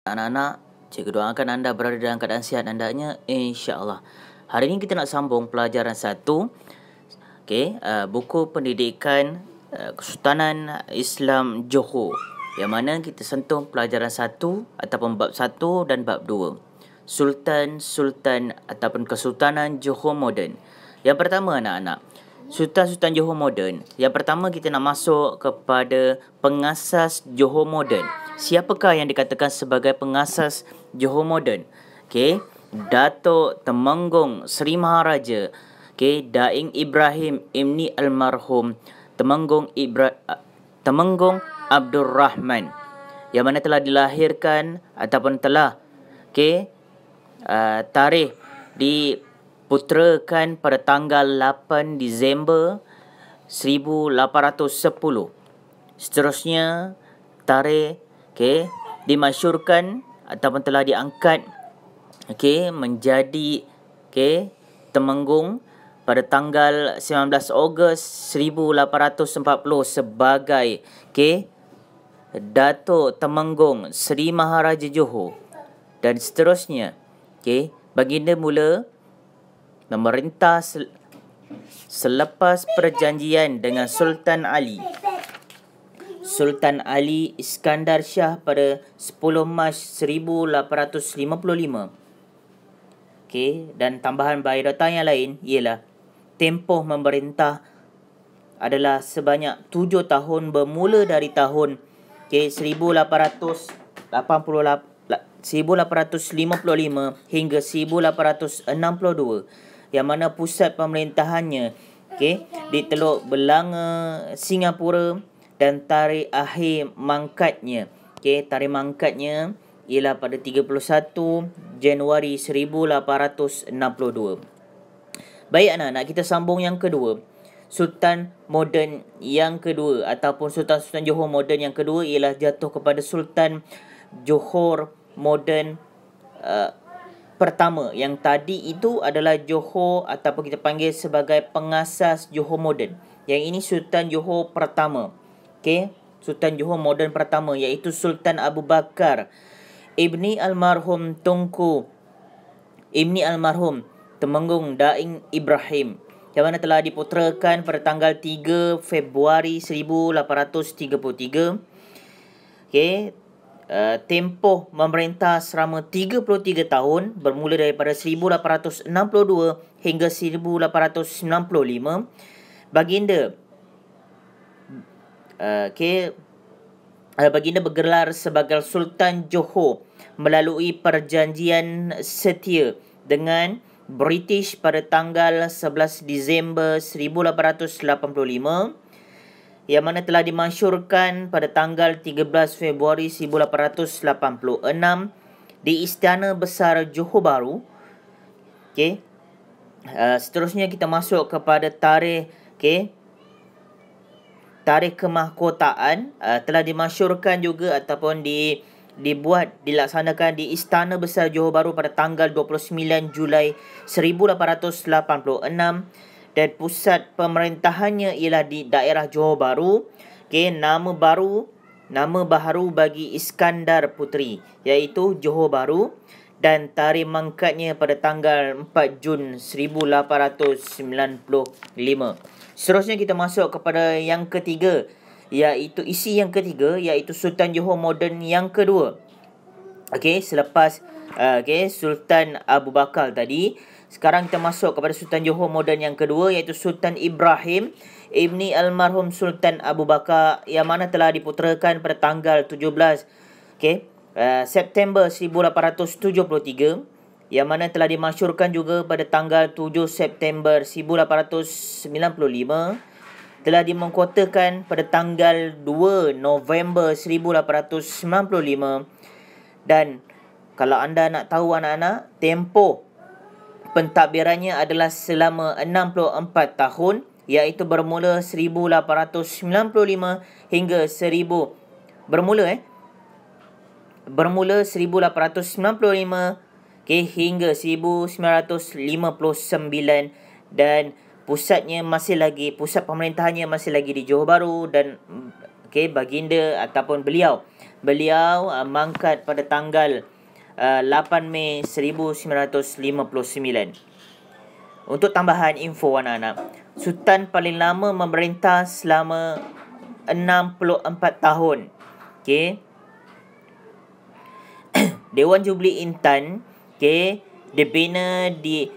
Anak-anak, cikgu doakan anda berada dalam keadaan sihat hendaknya, insya-Allah. Hari ini kita nak sambung pelajaran 1. Buku pendidikan Kesultanan Islam Johor. Yang mana kita sentuh pelajaran 1 ataupun bab 1 dan bab 2. Sultan ataupun Kesultanan Johor Moden. Yang pertama anak-anak, Sultan Johor Moden. Yang pertama kita nak masuk kepada pengasas Johor Moden. Siapakah yang dikatakan sebagai pengasas Johor Moden? Datuk Temenggung Seri Maharaja, Daing Ibrahim Ibni Almarhum Temenggung Abdul Rahman, yang mana telah dilahirkan ataupun telah tarikh diputrakan pada tanggal 8 Disember 1810. Seterusnya tarikh dimasyurkan ataupun telah diangkat menjadi Temenggung pada tanggal 19 Ogos 1840 sebagai Datuk Temenggung Seri Maharaja Johor. Dan seterusnya baginda mula memerintah selepas perjanjian dengan Sultan Ali Iskandar Shah pada 10 Mac 1855. Dan tambahan biodata yang lain ialah tempoh memerintah adalah sebanyak 7 tahun bermula dari tahun 1855 hingga 1862, yang mana pusat pemerintahannya di Teluk Belanga, Singapura, dan tarikh akhir mangkatnya ialah pada 31 Januari 1862. Baik anak-anak, kita sambung yang kedua. Sultan Moden yang kedua ataupun Sultan Johor Moden yang kedua ialah jatuh kepada Sultan Johor Moden pertama. Yang tadi itu adalah Johor ataupun kita panggil sebagai pengasas Johor Moden. Yang ini Sultan Johor pertama. Sultan Johor Moden pertama iaitu Sultan Abu Bakar Ibni Almarhum Tunku Ibni Almarhum Temenggung Daing Ibrahim, yang mana telah diputrakan pada tanggal 3 Februari 1833. Tempoh memerintah selama 33 tahun bermula daripada 1862 hingga 1895. Baginda Baginda bergelar sebagai Sultan Johor melalui perjanjian setia dengan British pada tanggal 11 Disember 1885, yang mana telah dimasyurkan pada tanggal 13 Februari 1886 di Istana Besar Johor Bahru. Seterusnya kita masuk kepada tarikh kemahkotaan. Telah dimasyurkan juga ataupun dilaksanakan di Istana Besar Johor Bahru pada tanggal 29 Julai 1886, dan pusat pemerintahannya ialah di daerah Johor Bahru. Nama baharu bagi Iskandar Puteri iaitu Johor Bahru, dan tarikh mangkatnya pada tanggal 4 Jun 1895. Seterusnya kita masuk kepada yang ketiga, iaitu Sultan Johor Moden yang kedua. Selepas Sultan Abu Bakar tadi, sekarang kita masuk kepada Sultan Johor Moden yang kedua, iaitu Sultan Ibrahim Ibni Almarhum Sultan Abu Bakar, yang mana telah diputrakan pada tanggal 17 September 1873, yang mana telah dimasyurkan juga pada tanggal 7 September 1895, telah dimengkotakan pada tanggal 2 November 1895. Dan kalau anda nak tahu anak-anak, tempoh pentadbirannya adalah selama 64 tahun, iaitu bermula 1895 hingga 1895 hingga 1959, dan pusat pemerintahannya masih lagi di Johor Bahru, dan Okey, baginda ataupun beliau mangkat pada tanggal 8 Mei 1959. Untuk tambahan info anak-anak, Sultan paling lama memerintah selama 64 tahun. Okey. Dewan Jubli Intan, okey, dibina di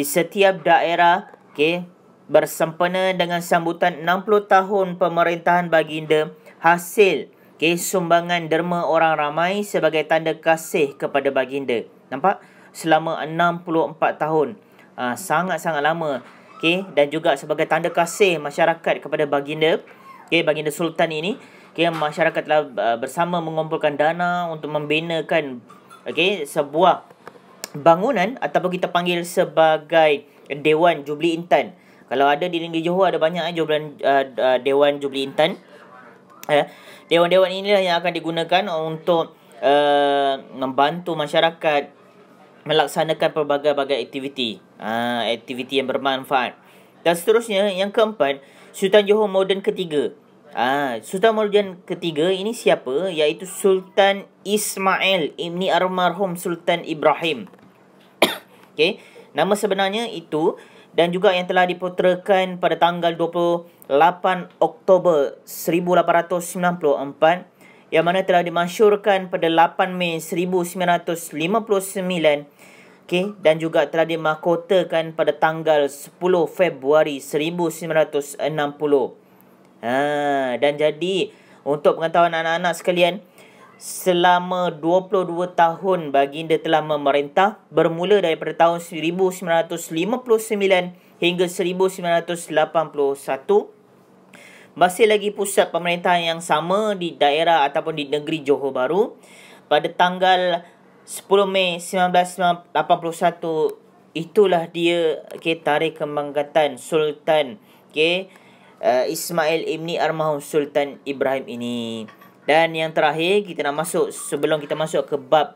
setiap daerah, okey, bersempena dengan sambutan 60 tahun pemerintahan baginda, hasil, okey, sumbangan derma orang ramai sebagai tanda kasih kepada baginda. Nampak? Selama 64 tahun. Sangat-sangat lama. Okey, dan juga sebagai tanda kasih masyarakat kepada baginda, okey, baginda Sultan ini, okey, masyarakat telah bersama mengumpulkan dana untuk membinakan, okey, sebuah bangunan ataupun kita panggil sebagai Dewan Jubli Intan. Kalau ada di negeri Johor ada banyak Dewan Jubli Intan. Dewan-dewan inilah yang akan digunakan untuk membantu masyarakat melaksanakan pelbagai-bagai aktiviti yang bermanfaat. Dan seterusnya, yang keempat, Sultan Johor Moden ketiga. Sultan Moden ketiga ini siapa? Iaitu Sultan Ismail Ibni almarhum Sultan Ibrahim. Okey, nama sebenarnya itu, dan juga yang telah diputerakan pada tanggal 28 Oktober 1894, yang mana telah dimasyhurkan pada 8 Mei 1959, okey, dan juga telah dimahkotakan pada tanggal 10 Februari 1960. Dan jadi, untuk pengetahuan anak-anak sekalian, selama 22 tahun baginda telah memerintah, bermula daripada tahun 1959 hingga 1981. Masih lagi pusat pemerintahan yang sama di daerah ataupun di negeri Johor Bahru. Pada tanggal 10 Mei 1981, itulah dia, okey, tarikh kebangkitan Sultan, okey, Ismail Ibni almarhum Sultan Ibrahim ini. Dan yang terakhir, kita nak masuk, sebelum kita masuk ke bab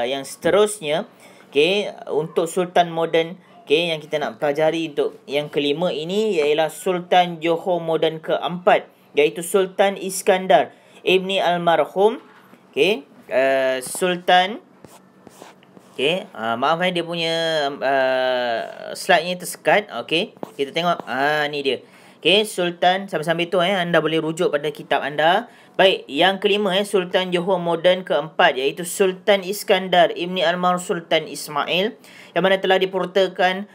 yang seterusnya, okey, untuk Sultan Moden, okey, yang kita nak pelajari untuk yang kelima ini ialah Sultan Johor Moden keempat, iaitu Sultan Iskandar Ibni almarhum, okey, Sultan, okey, maaf dia punya slide-nya tersekat. Okey, kita tengok, ni dia. Okey, Sultan, sambil-sambil tu anda boleh rujuk pada kitab anda. Baik, yang kelima Sultan Johor Moden keempat, iaitu Sultan Iskandar Ibni almarhum Sultan Ismail, yang mana telah diputerakan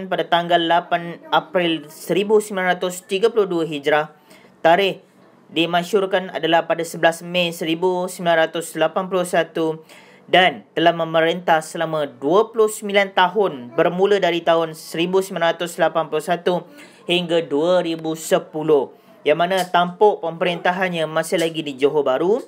pada tanggal 8 April 1932 Hijrah. Tarikh dimasyhurkan adalah pada 11 Mei 1981 dan telah memerintah selama 29 tahun bermula dari tahun 1981 hingga 2010, yang mana tampuk pemerintahannya masih lagi di Johor Bahru,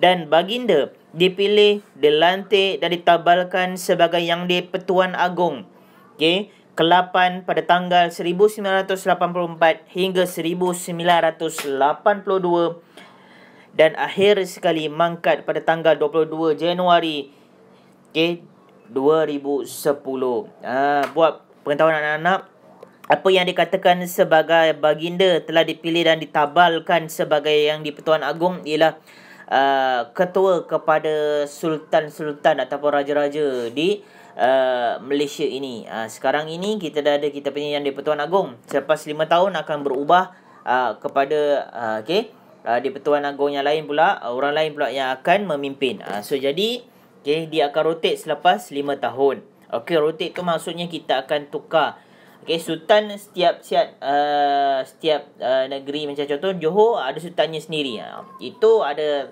dan baginda dipilih, dilantik dan ditabalkan sebagai Yang di-Pertuan Agong, okey, ke-8 pada tanggal 1984 hingga 1982, dan akhir sekali mangkat pada tanggal 22 Januari, okey, 2010. Buat pengetahuan anak-anak, apa yang dikatakan sebagai baginda telah dipilih dan ditabalkan sebagai Yang di-Pertuan Agong ialah ketua kepada sultan-sultan ataupun raja-raja di Malaysia ini. Sekarang ini kita dah ada kita punya Yang di-Pertuan Agong. Selepas 5 tahun akan berubah kepada okey, di-Pertuan Agong yang lain pula, orang lain pula yang akan memimpin. So jadi, okey, dia akan rotate selepas 5 tahun. Okey, rotate tu maksudnya kita akan tukar. Okey, sultan setiap negeri, macam contoh Johor ada sultannya sendiri. Itu ada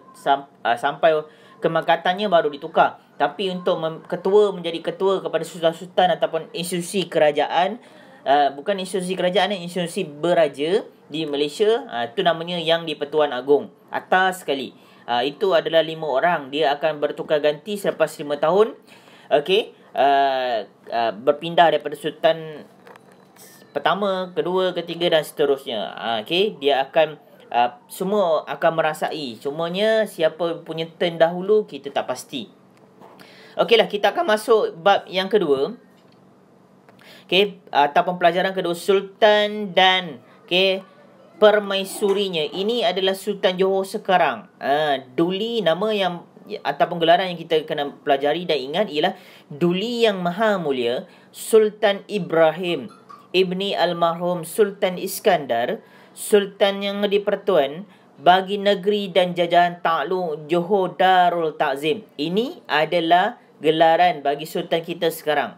sampai kemangkatannya baru ditukar. Tapi untuk ketua menjadi ketua kepada sultan-sultan ataupun institusi kerajaan, bukan institusi kerajaan, institusi beraja di Malaysia, itu namanya Yang di-Pertuan Agong. Atas sekali. Itu adalah 5 orang. Dia akan bertukar ganti selepas 5 tahun. Okey, berpindah daripada sultan pertama, kedua, ketiga dan seterusnya. Okey, dia akan semua akan merasai. Cumanya siapa punya turn dahulu kita tak pasti. Okeylah, kita akan masuk bab yang kedua. Okey, ataupun pelajaran kedua, Sultan dan Okey, permaisurinya. Ini adalah Sultan Johor sekarang. Duli, nama yang ataupun gelaran yang kita kena pelajari dan ingat ialah Duli Yang Maha Mulia Sultan Ibrahim Ibni Almarhum Sultan Iskandar, Sultan yang di-Pertuan bagi negeri dan jajahan takluk Johor Darul Takzim. Ini adalah gelaran bagi sultan kita sekarang.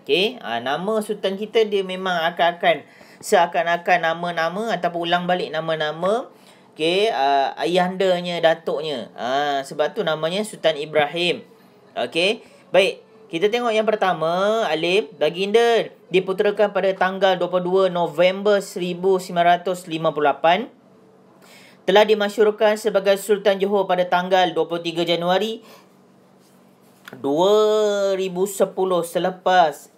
Okey, nama sultan kita dia memang akan seakan-akan nama-nama ataupun ulang balik nama-nama ayahandanya, datuknya. Sebab tu namanya Sultan Ibrahim. Okey, baik. Kita tengok yang pertama, alif. Baginda diputerakan pada tanggal 22 November 1958. Telah dimasyhurkan sebagai Sultan Johor pada tanggal 23 Januari 2010 selepas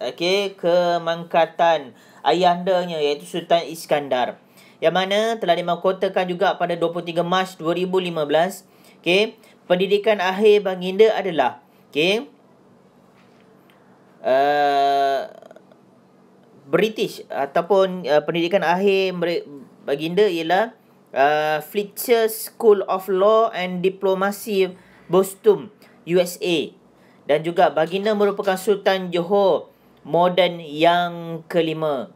kemangkatan ayahandanya iaitu Sultan Iskandar, yang mana telah dimahkotakan juga pada 23 Mac 2015. Pendidikan akhir baginda adalah British ataupun pendidikan akhir baginda ialah Fletcher School of Law and Diplomacy, Boston, USA. Dan juga baginda merupakan Sultan Johor moden yang kelima.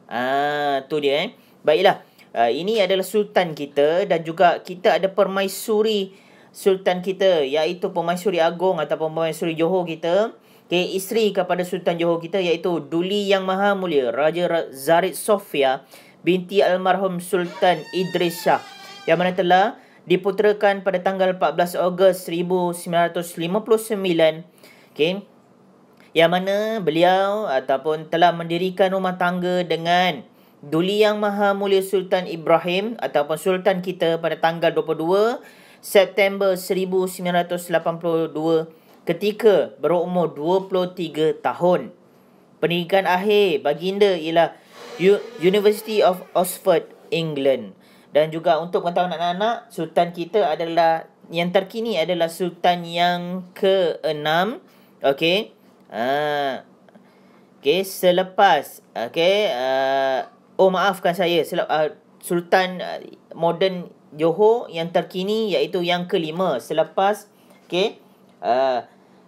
Tu dia Baiklah. Ini adalah sultan kita dan juga kita ada permaisuri sultan kita iaitu Permaisuri Agong ataupun Permaisuri Johor kita. Isteri kepada Sultan Johor kita iaitu Duli Yang Maha Mulia Raja Zarid Sofia binti almarhum Sultan Idris Shah, yang mana telah diputerakan pada tanggal 14 Ogos 1959. Yang mana beliau ataupun telah mendirikan rumah tangga dengan Duli Yang Maha Mulia Sultan Ibrahim ataupun sultan kita pada tanggal 22 September 1982 ketika berumur 23 tahun. Pendidikan akhir baginda ialah University of Oxford, England. Dan juga untuk pengetahuan anak-anak, sultan kita adalah yang terkini adalah sultan yang ke-6. Selepas maafkan saya, sultan moden Johor yang terkini iaitu yang ke-5 selepas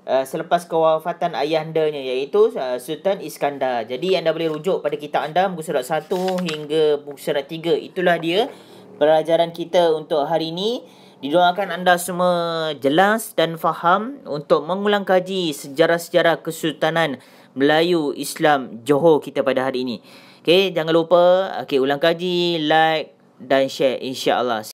selepas kewafatan ayahandanya iaitu Sultan Iskandar. Jadi anda boleh rujuk pada kitab anda muka surat 1 hingga muka surat 3. Itulah dia pelajaran kita untuk hari ini. Didoakan anda semua jelas dan faham untuk mengulang kaji sejarah-sejarah Kesultanan Melayu Islam Johor kita pada hari ini. Jangan lupa ulang kaji, like dan share, insya-Allah.